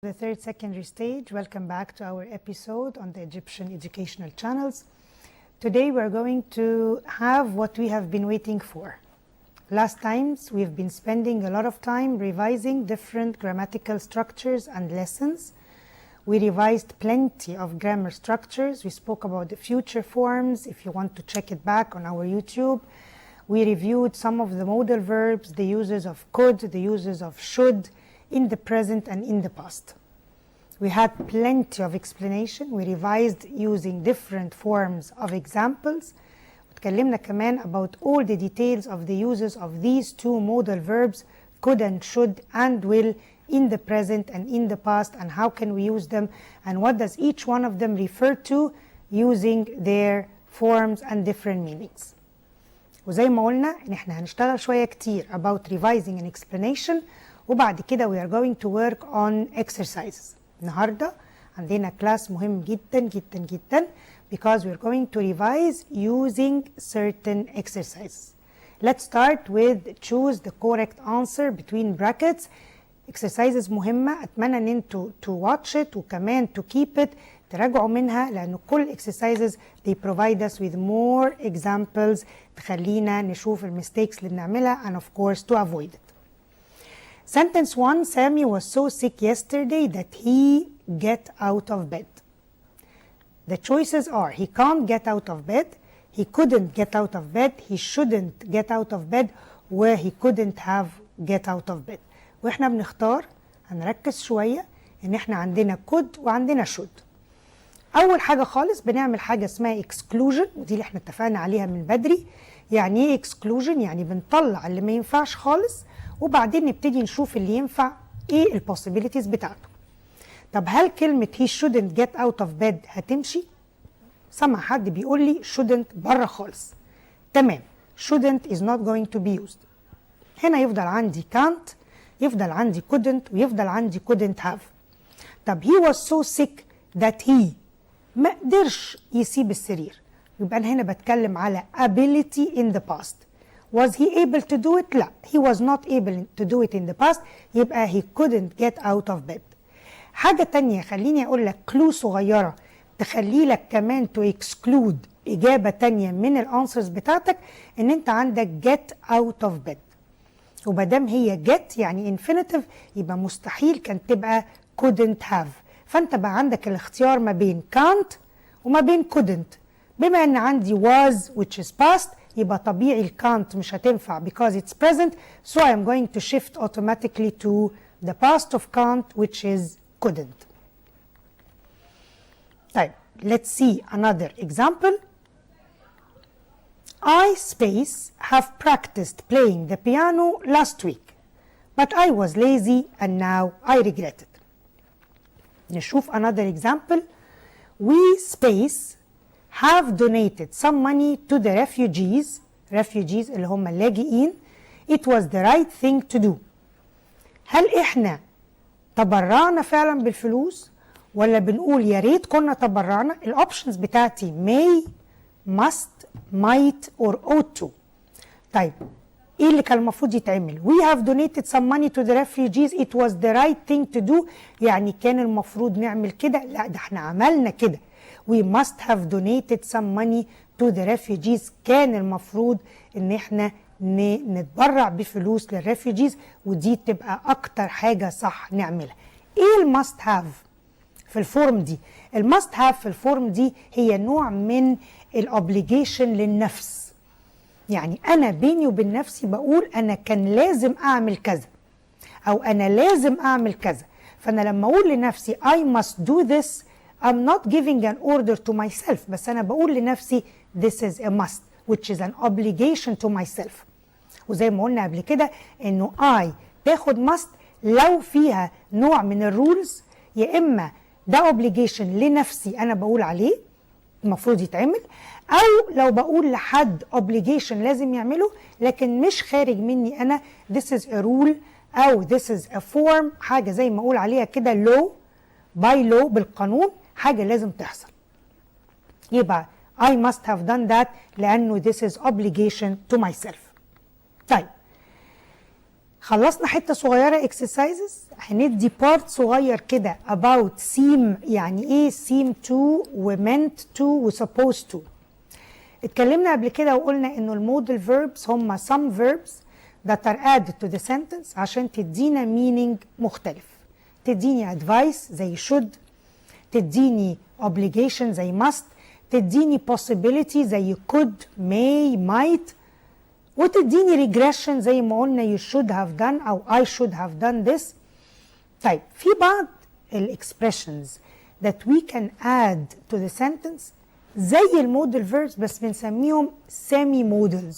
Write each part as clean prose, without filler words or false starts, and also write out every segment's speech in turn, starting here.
The third secondary stage, welcome back to our episode on the Egyptian educational channels. Today we're going to have what we have been waiting for. Last times we've been spending a lot of time revising different grammatical structures and lessons. We revised plenty of grammar structures. We spoke about the future forms if you want to check it back on our YouTube. We reviewed some of the modal verbs, the uses of could, the uses of should, in the present and in the past. We had plenty of explanation. We revised using different forms of examples. اتكلمنا كمان about all the details of the uses of these two modal verbs, could and should and will, in the present and in the past, and how can we use them and what does each one of them refer to using their forms and different meanings. وزي ما قلنا ان احنا هنشتغل شوية كتير about revising and explanation، وبعد كده we are going to work on exercises. النهاردة عندنا كلاس مهم جدا جدا جدا because we're going to revise using certain exercises. Let's start with choose the correct answer between brackets. exercises مهمة، أتمنى ان انتوا to watch it وكمان to keep it، تراجعوا منها لأن كل exercises they provide us with more examples تخلينا نشوف المستيكس اللي بنعملها and of course to avoid it. Sentence 1, Sammy was so sick yesterday that he get out of bed. The choices are he can't get out of bed, he couldn't get out of bed, he shouldn't get out of bed, where he couldn't have get out of bed. واحنا بنختار هنركز شوية ان احنا عندنا could وعندنا should. اول حاجة خالص بنعمل حاجة اسمها exclusion، ودي اللي احنا اتفقنا عليها من بدري. يعني ايه exclusion؟ يعني بنطلع اللي ما ينفعش خالص وبعدين نبتدي نشوف اللي ينفع ايه البوسيبيليتيز بتاعته. طب هل كلمة he shouldn't get out of bed هتمشي؟ سمع حد بيقول لي shouldn't بره خالص. تمام، shouldn't is not going to be used. هنا يفضل عندي can't، يفضل عندي couldn't، ويفضل عندي couldn't have. طب he was so sick that he ما قدرش يسيب السرير، يبقى أنا هنا بتكلم على ability in the past. Was he able to do it؟ لا، he was not able to do it in the past، يبقى he couldn't get out of bed. حاجة تانية خليني أقول لك كلو صغيرة تخلي لك كمان to exclude إجابة تانية من الأنسرز بتاعتك، إن أنت عندك get out of bed. ومادام هي get يعني infinitive يبقى مستحيل كان تبقى couldn't have، فأنت بقى عندك الاختيار ما بين can't وما بين couldn't. بما أن عندي was which is past يبقى طبيعي الكانت مش هتنفع because it's present, so I am going to shift automatically to the past of can't which is couldn't. طيب let's see another example. I space have practiced playing the piano last week but I was lazy and now I regret it. نشوف another example. We space have donated some money to the refugees اللي هم اللاجئين. It was the right thing to do. هل احنا تبرعنا فعلا بالفلوس ولا بنقول يا ريت كنا تبرعنا؟ الاوبشنز بتاعتي may, must, might or ought to. طيب ايه اللي كان المفروض يتعمل؟ We have donated some money to the refugees. It was the right thing to do، يعني كان المفروض نعمل كده؟ لا، ده احنا عملنا كده. We must have donated some money to the refugees. كان المفروض ان احنا نتبرع بفلوس للريفوجيز، ودي تبقى اكتر حاجة صح نعملها. ايه الماست هاف في الفورم دي؟ الماست هاف في الفورم دي هي نوع من الاوبليجيشن للنفس. يعني انا بيني وبين نفسي بقول انا كان لازم اعمل كذا او انا لازم اعمل كذا. فانا لما اقول لنفسي I must do this I'm not giving an order to myself، بس أنا بقول لنفسي this is a must which is an obligation to myself. وزي ما قلنا قبل كده إنه I تاخد must لو فيها نوع من الرولز، يا إما ده obligation لنفسي أنا بقول عليه المفروض يتعمل، أو لو بقول لحد obligation لازم يعمله لكن مش خارج مني أنا، this is a rule أو this is a form، حاجة زي ما أقول عليها كده law by law بالقانون، حاجة لازم تحصل. يبقى I must have done that، لأنه this is obligation to myself. طيب خلصنا حته صغيره اكسرسايزز، هندي بارت صغير كده about seem، يعني ايه seem to وmeant to وsupposed to. اتكلمنا قبل كده وقلنا انه المودل verbs هم some verbs that are added to the sentence عشان تدينا meaning مختلف. تديني advice زي should، تديني obligation زي must، تديني possibility زي could may might، وتديني regression زي ما قلنا you should have done أو I should have done this. طيب في بعض expressions that we can add to the sentence زي المودل verbs بس بنسميهم semi models.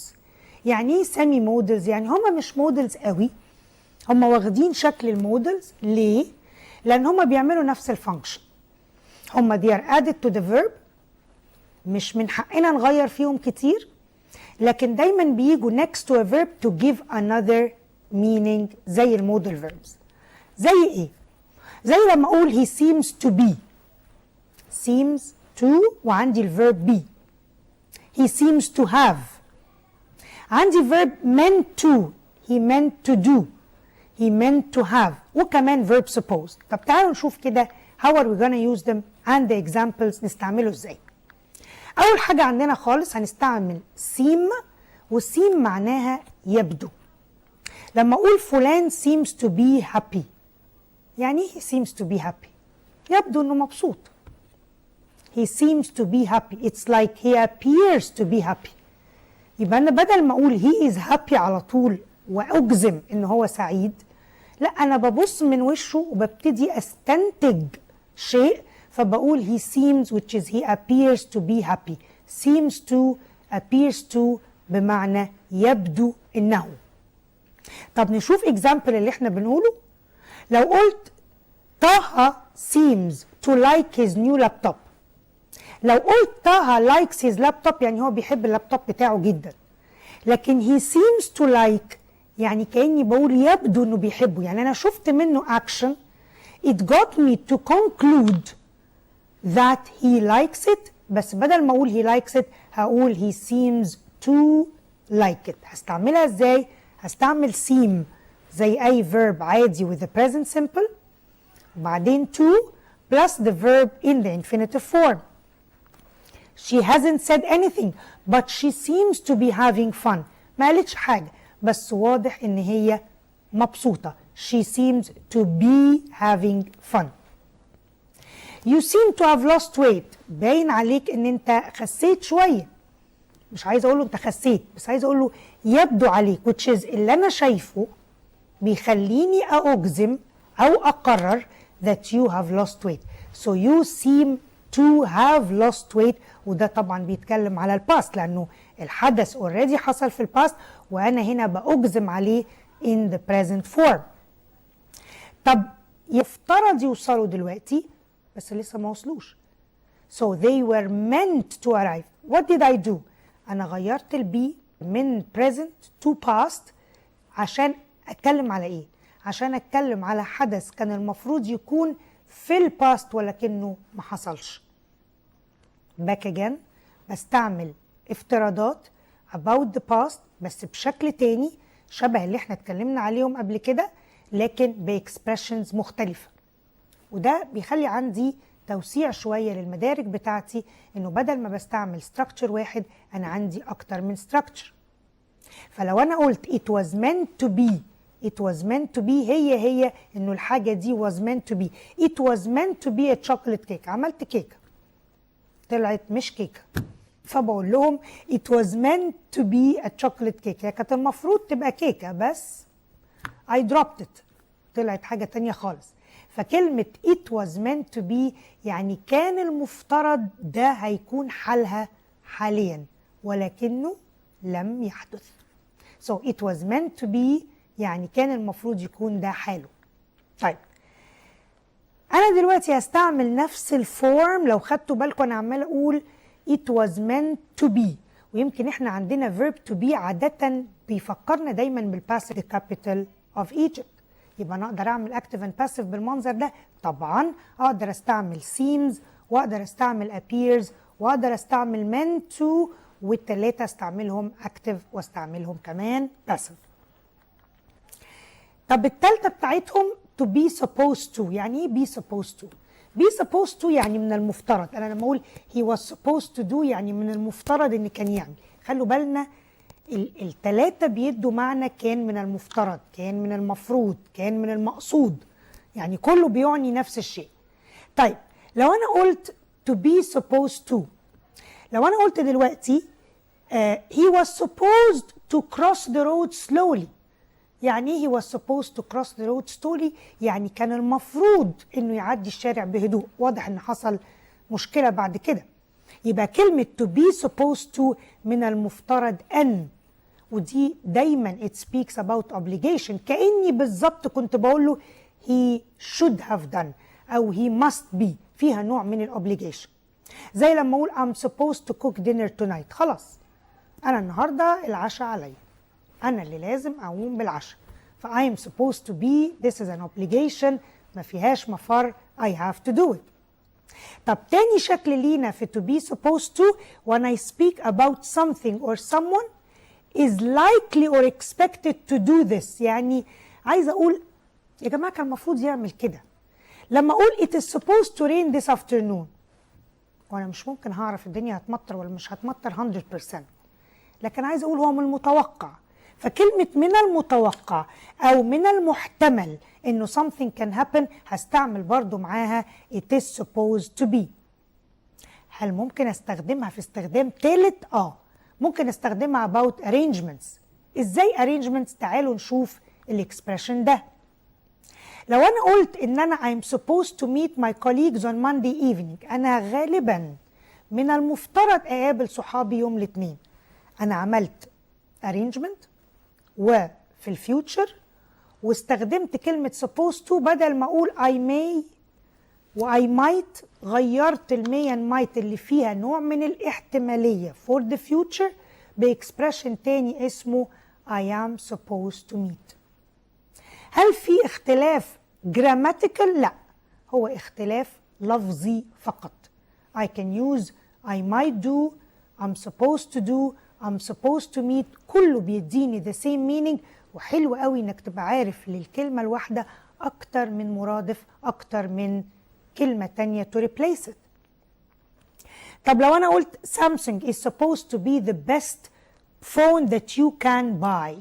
يعني ايه semi models؟ يعني هما مش models قوي، هما واخدين شكل المودلز. ليه؟ لأن هما بيعملوا نفس الفانكشن. هما they are added to the verb، مش من حقنا نغير فيهم كتير، لكن دايما بيجوا next to a verb to give another meaning زي المودل verbs. زي ايه؟ زي لما اقول he seems to be، seems to وعندي الverb be. he seems to have، عندي verb meant to، he meant to do، he meant to have، وكمان verb supposed. طب تعالوا نشوف كده how are we gonna use them and the examples نستعمله ازاي. أول حاجة عندنا خالص هنستعمل seem، والseem معناها يبدو. لما أقول فلان seems to be happy، يعني he seems to be happy، يبدو إنه مبسوط. he seems to be happy، it's like he appears to be happy. يبقى أنا بدل ما أقول he is happy على طول وأجزم إن هو سعيد، لا، أنا ببص من وشه وببتدي أستنتج شيء، فبقول he seems which is he appears to be happy. seems to appears to بمعنى يبدو إنه. طب نشوف example اللي احنا بنقوله. لو قلت طه seems to like his new laptop، لو قلت طه likes his laptop يعني هو بيحب اللابتوب بتاعه جدا، لكن he seems to like يعني كأني بقول يبدو إنه بيحبه، يعني أنا شفت منه action it got me to conclude that he likes it، بس بدل ما اقول he likes it هقول he seems to like it. هستعملها ازاي؟ هستعمل seem زي اي verb عادي with the present simple، وبعدين to plus the verb in the infinitive form. she hasn't said anything but she seems to be having fun. ما قالتش حاجة بس واضح ان هي مبسوطة. she seems to be having fun. You seem to have lost weight، باين عليك ان انت خسيت شوية. مش عايز اقوله انت خسيت، بس عايز اقوله يبدو عليك، which is اللي انا شايفه بيخليني اجزم او اقرر that you have lost weight. so you seem to have lost weight، وده طبعا بيتكلم على الباست لانه الحدث already حصل في الباست وانا هنا باجزم عليه in the present form. طب يفترض يوصلوا دلوقتي بس لسه ما وصلوش. so they were meant to arrive. what did I do؟ أنا غيرت البي من present to past عشان أتكلم على إيه؟ عشان أتكلم على حدث كان المفروض يكون في الباست ولكنه ما حصلش. back again، بستعمل افتراضات about the past بس بشكل تاني شبه اللي احنا اتكلمنا عليهم قبل كده لكن بإكسبريشنز مختلفة. وده بيخلي عندي توسيع شوية للمدارك بتاعتي، انه بدل ما بستعمل structure واحد انا عندي اكتر من structure. فلو انا قلت it was meant to be، it was meant to be هي انه الحاجة دي was meant to be. it was meant to be a chocolate cake، عملت كيكة طلعت مش كيكة، فبقول لهم it was meant to be a chocolate cake، هي كانت المفروض تبقى كيكة بس I dropped it، طلعت حاجة تانية خالص. فكلمة it was meant to be يعني كان المفترض ده هيكون حالها حاليا ولكنه لم يحدث. so it was meant to be يعني كان المفروض يكون ده حاله. طيب أنا دلوقتي هستعمل نفس الفورم. لو خدتوا بالكم أنا عمال أقول it was meant to be، ويمكن إحنا عندنا verb to be عادة بيفكرنا دايما بالpassive capital of Egypt. يبقى أنا أقدر أعمل active and passive بالمنظر ده. طبعا أقدر أستعمل seems وأقدر أستعمل appears وأقدر أستعمل meant to، والتلاتة أستعملهم active وأستعملهم كمان passive. طب التالتة بتاعتهم to be supposed to. يعني ايه be supposed to؟ be supposed to يعني من المفترض. انا لما اقول he was supposed to do يعني من المفترض ان كان يعمل. خلوا بالنا التلاتة بيدوا معنى كان من المفترض، كان من المفروض، كان من المقصود، يعني كله بيعني نفس الشيء. طيب لو انا قلت to be supposed to، لو انا قلت دلوقتي he was supposed to cross the road slowly. يعني ايه he was supposed to cross the road slowly؟ يعني كان المفروض انه يعدي الشارع بهدوء. واضح ان حصل مشكلة بعد كده. يبقى كلمة to be supposed to من المفترض ان، ودي دايما it speaks about obligation. كأني بالظبط كنت بقول له he should have done او he must be، فيها نوع من الobligation. زي لما اقول I'm supposed to cook dinner tonight. خلاص انا النهارده العشاء عليا، انا اللي لازم اقوم بالعشاء، ف I am supposed to be، this is an obligation، ما فيهاش مفر، I have to do it. طب تاني شكل لينا في to be supposed to when I speak about something or someone is likely or expected to do this. يعني عايزه اقول يا جماعه كان المفروض يعمل كده. لما اقول it is supposed to rain this afternoon، وانا مش ممكن هعرف الدنيا هتمطر ولا مش هتمطر 100%، لكن عايزه اقول هو من المتوقع. فكلمه من المتوقع او من المحتمل انه something can happen هستعمل برضو معاها it is supposed to be. هل ممكن استخدمها في استخدام ثالث؟ ممكن استخدمها about arrangements. ازاي arrangements؟ تعالوا نشوف الاكسبريشن ده. لو انا قلت ان انا I'm supposed to meet my colleagues on Monday evening، انا غالبا من المفترض اقابل صحابي يوم الاثنين. انا عملت arrangement وفي الفيوتشر واستخدمت كلمة supposed to بدل ما اقول I may و I might، غيرت ال may and might اللي فيها نوع من الاحتمالية for the future باكسبريشن تاني اسمه I am supposed to meet. هل في اختلاف grammatical؟ لا، هو اختلاف لفظي فقط. I can use I might do، I'm supposed to do، I'm supposed to meet، كله بيديني the same meaning. وحلو قوي انك تبقى عارف للكلمة الواحدة اكتر من مرادف، اكتر من كلمة تانية to replace it. طب لو انا قلت Samsung is supposed to be the best phone that you can buy،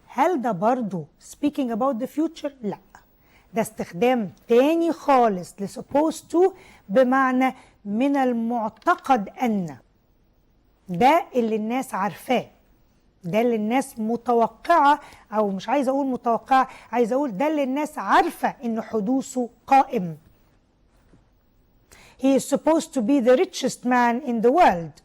هل ده برضو speaking about the future؟ لا، ده استخدام تاني خالص ل supposed to بمعنى من المعتقد أن. ده اللي الناس عارفاه، ده اللي الناس متوقعة، أو مش عايزة أقول متوقعة، عايزة أقول ده اللي الناس عارفة إن حدوثه قائم. He is supposed to be the richest man in the world،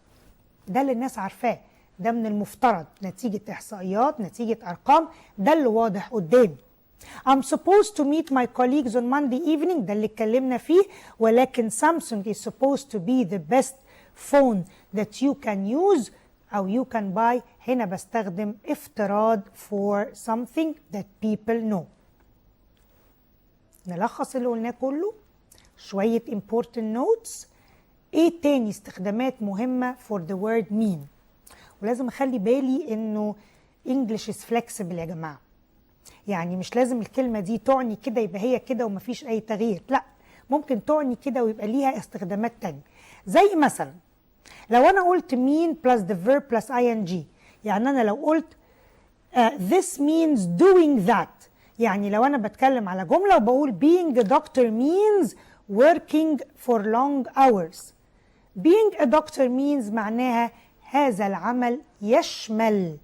ده اللي الناس عارفاه، ده من المفترض نتيجة إحصائيات، نتيجة أرقام، ده اللي واضح قدامي. I'm supposed to meet my colleagues on Monday evening، ده اللي اتكلمنا فيه. ولكن Samsung is supposed to be the best phone that you can use أو you can buy، هنا بستخدم افتراض for something that people know. نلخص اللي قلناه كله، شوية important notes. ايه تاني استخدامات مهمة for the word mean؟ ولازم اخلي بالي انه English is flexible يا جماعة. يعني مش لازم الكلمة دي تعني كده يبقى هي كده ومفيش اي تغيير، لا، ممكن تعني كده ويبقى ليها استخدامات تانية. زي مثلا لو انا قلت mean plus the verb plus ing، يعني انا لو قلت this means doing that، يعني لو انا بتكلم على جملة وبقول being a doctor means working for long hours. being a doctor means معناها هذا العمل يشمل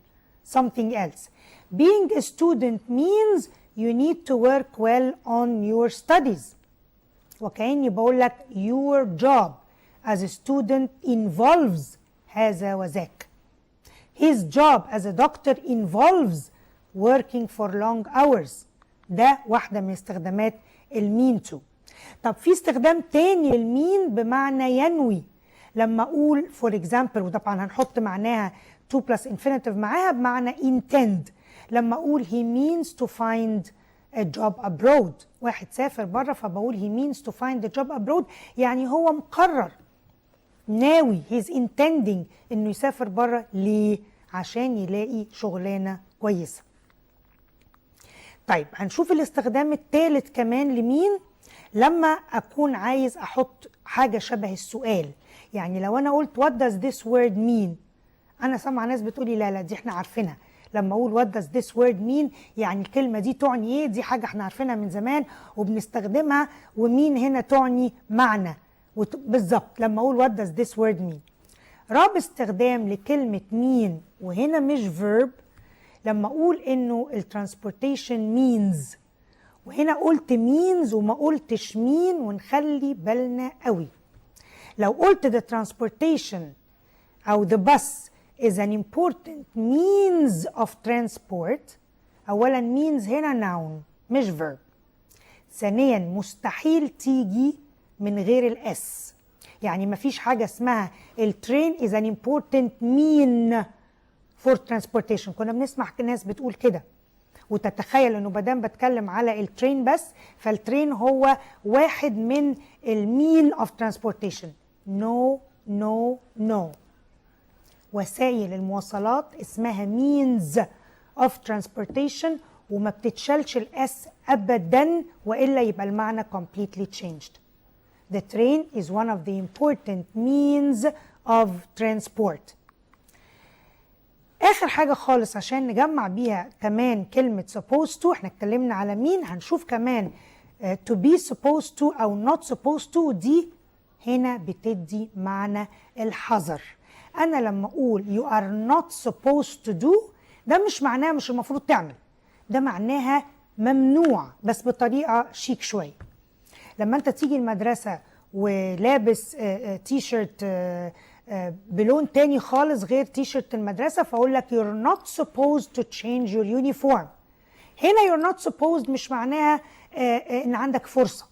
something else. being a student means you need to work well on your studies. وكأني بقول لك your job as a student involves هذا وذاك. his job as a doctor involves working for long hours. ده واحدة من استخدامات المين to. طب في استخدام تاني للمين بمعنى ينوي. لما اقول for example، وطبعا هنحط معناها to plus infinitive معاها بمعنى intend. لما اقول he means to find a job abroad، واحد سافر بره فبقول he means to find a job abroad، يعني هو مقرر ناوي he's intending انه يسافر بره. ليه؟ عشان يلاقي شغلانة كويسة. طيب هنشوف الاستخدام الثالث كمان لمين لما اكون عايز احط حاجه شبه السؤال. يعني لو انا قلت what does this word mean، انا سامعه ناس بتقولي لا دي احنا عارفينها. لما اقول what does this word mean يعني الكلمه دي تعني ايه، دي حاجه احنا عارفينها من زمان وبنستخدمها، ومين هنا تعني معنى بالظبط. لما اقول what does this word mean، رابط استخدام لكلمه مين وهنا مش verb، لما اقول انه الترانسبورتيشن means، وهنا قلت means وما قلتش مين، ونخلي بالنا قوي. لو قلت the transportation او the bus is an important means of transport، اولا means هنا noun مش verb. ثانيا مستحيل تيجي من غير الاس، يعني مفيش حاجه اسمها الترين is an important mean for transportation. كنا بنسمع ناس بتقول كده وتتخيل انه مادام بتكلم على الترين بس فالترين هو واحد من المين اوف ترانسبورتيشن. نو نو نو، وسائل المواصلات اسمها means of transportation وما بتتشالش الاس ابدا، والا يبقى المعنى completely changed. The train is one of the important means of transport. اخر حاجه خالص عشان نجمع بيها كمان كلمه supposed to، احنا اتكلمنا على مين، هنشوف كمان to be supposed to او not supposed to، دي هنا بتدي معنى الحذر. انا لما اقول you are not supposed to do، ده مش معناها مش المفروض تعمل، ده معناها ممنوع بس بطريقه شيك شويه. لما انت تيجي المدرسه ولابس تي شيرت بلون تاني خالص غير تي شيرت المدرسه، فاقول لك you're not supposed to change your uniform. هنا you're not supposed مش معناها ان عندك فرصه،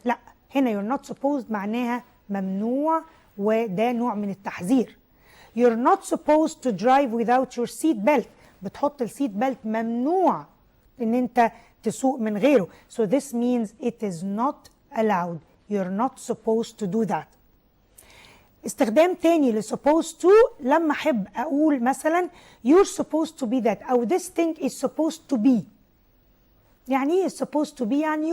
لا، هنا you're not supposed معناها ممنوع، وده نوع من التحذير. you're not supposed to drive without your seat belt، بتحط السيت بيلت، ممنوع ان انت تسوق من غيره. so this means it is not allowed، you're not supposed to do that. استخدام تاني ل supposed to لما احب اقول مثلا you're supposed to be that او this thing is supposed to be. يعني ايه supposed to be؟ يعني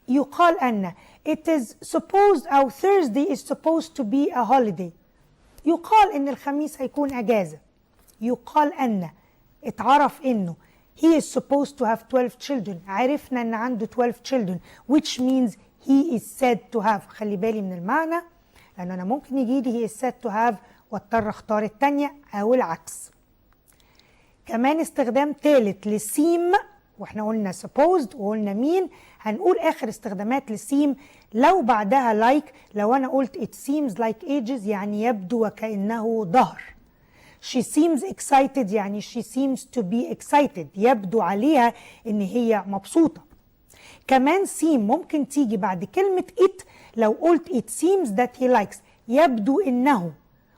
يقال ان it is supposed او Thursday is supposed to be a holiday. يقال ان الخميس هيكون اجازه. يقال ان اتعرف انه he is supposed to have 12 children، عرفنا ان عنده 12 children which means he is said to have. خلي بالي من المعنى، لان انا ممكن يجي لي he is said to have واضطر اختار الثانيه او العكس. كمان استخدام ثالث لسيم، واحنا قلنا supposed وقلنا مين، هنقول اخر استخدامات لسيم لو بعدها like. لو انا قلت it seems like ages يعني يبدو وكأنه ظهر. she seems excited يعني she seems to be excited، يبدو عليها ان هي مبسوطة. كمان seem ممكن تيجي بعد كلمة it، لو قلت it seems that he likes يبدو انه،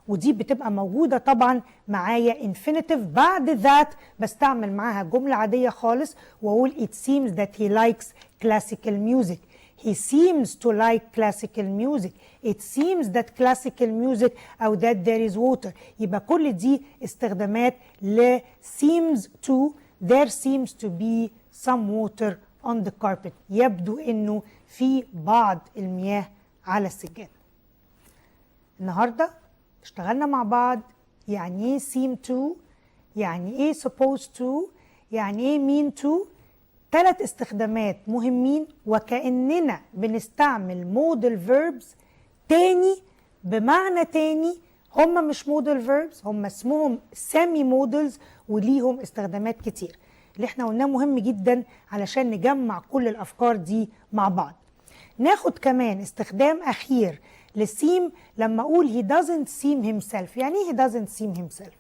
ودي بتبقى موجودة طبعا معايا infinitive. بعد that بستعمل معاها جملة عادية خالص واقول it seems that he likes classical music. He seems to like classical music. It seems that classical music أو that there is water. يبقى كل دي استخدامات ل seems to. There seems to be some water on the carpet. يبدو إنه في بعض المياه على السجادة. النهاردة اشتغلنا مع بعض يعني ايه seem to، يعني ايه supposed to، يعني ايه mean to. 3 استخدامات مهمين، وكأننا بنستعمل modal verbs تاني بمعنى تاني. هم مش modal verbs، هم اسمهم semi modals وليهم استخدامات كتير. اللي احنا قلناه مهم جدا علشان نجمع كل الأفكار دي مع بعض. ناخد كمان استخدام أخير لسيم لما أقول he doesn't seem himself. يعني ايه he doesn't seem himself؟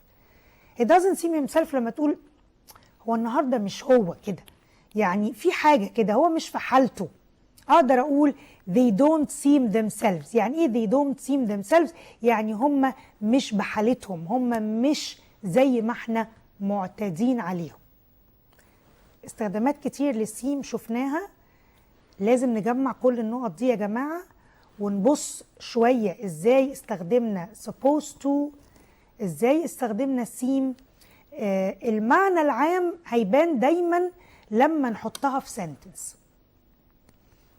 he doesn't seem himself لما تقول هو النهاردة مش هو كده، يعني في حاجة كده هو مش في حالته. أقدر أقول they don't seem themselves. يعني إيه they don't seem themselves؟ يعني هم مش بحالتهم، هم مش زي ما احنا معتادين عليهم. استخدامات كتير للسيم شفناها، لازم نجمع كل النقط دي يا جماعة ونبص شوية ازاي استخدمنا supposed to، ازاي استخدمنا seem، المعنى العام هيبان دايما لما نحطها في سنتنس.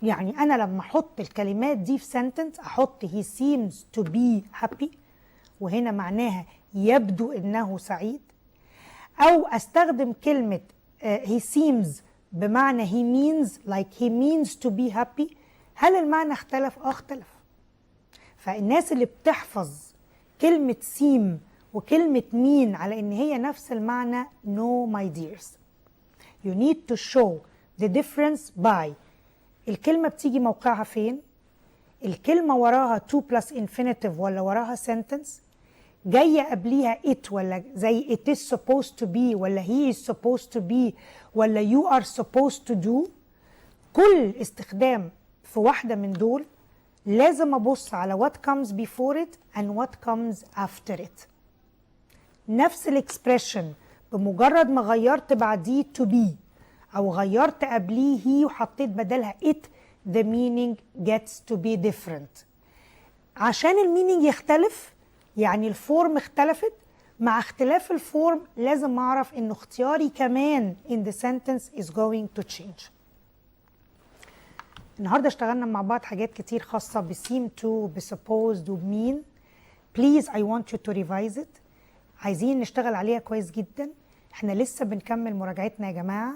يعني أنا لما أحط الكلمات دي في سنتنس، أحط he seems to be happy وهنا معناها يبدو إنه سعيد، أو أستخدم كلمة he seems بمعنى he means like he means to be happy. هل المعنى اختلف؟ اختلف. فالناس اللي بتحفظ كلمة seem وكلمة mean على إن هي نفس المعنى no my dears. You need to show the difference by الكلمة بتيجي موقعها فين، الكلمة وراها to plus infinitive ولا وراها sentence، جاية قبليها it ولا زي it is supposed to be ولا he is supposed to be ولا you are supposed to do. كل استخدام في واحدة من دول لازم أبص على what comes before it and what comes after it. نفس الاكسبريشن بمجرد ما غيرت بعديه to be أو غيرت قبليه he وحطيت بدلها it the meaning gets to be different. عشان المينينج يختلف يعني الفورم اختلفت، مع اختلاف الفورم لازم أعرف إنه اختياري كمان in the sentence is going to change. النهارده اشتغلنا مع بعض حاجات كتير خاصة ب seem to ب supposed و mean. Please I want you to revise it. عايزين نشتغل عليها كويس جدا. احنا لسه بنكمل مراجعتنا يا جماعة.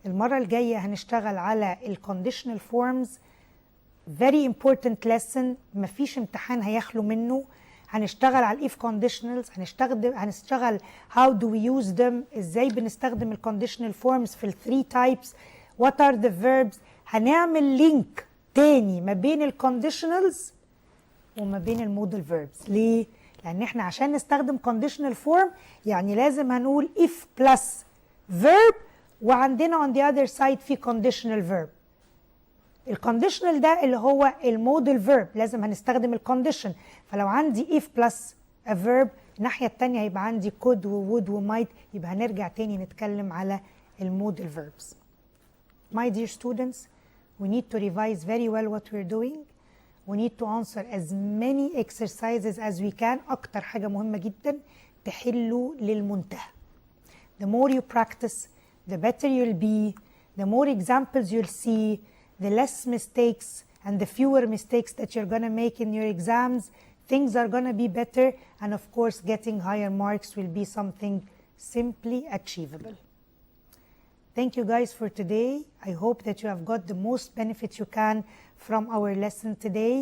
المرة الجاية هنشتغل على ال conditional forms. Very important lesson. مفيش امتحان هيخلو منه. هنشتغل على if conditionals. هنشتغل how do we use them. ازاي بنستخدم ال conditional forms في ال 3 types. What are the verbs. هنعمل لينك تاني ما بين ال conditionals وما بين ال modal verbs. ليه؟ لأن احنا عشان نستخدم conditional form يعني لازم هنقول if plus verb وعندنا on the other side في conditional verb. الconditional ده اللي هو المودل verb لازم هنستخدم الcondition. فلو عندي if plus a verb الناحية التانية هيبقى عندي could و would و might، يبقى هنرجع تاني نتكلم على المودل verbs. My dear students, we need to revise very well what we're doing. We need to answer as many exercises as we can. أكتر حاجة مهمة جدا تحلوا للمنتهى. The more you practice, the better you'll be. The more examples you'll see, the less mistakes and the fewer mistakes that you're gonna make in your exams. Things are gonna be better, and of course getting higher marks will be something simply achievable. Thank you guys for today. I hope that you have got the most benefit you can from our lesson today.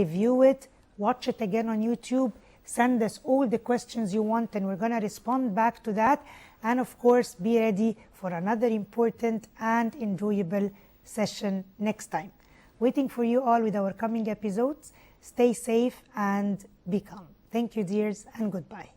Review it, watch it again on YouTube, send us all the questions you want and we're going to respond back to that. And of course, be ready for another important and enjoyable session next time. Waiting for you all with our coming episodes. Stay safe and be calm. Thank you, dears, and goodbye.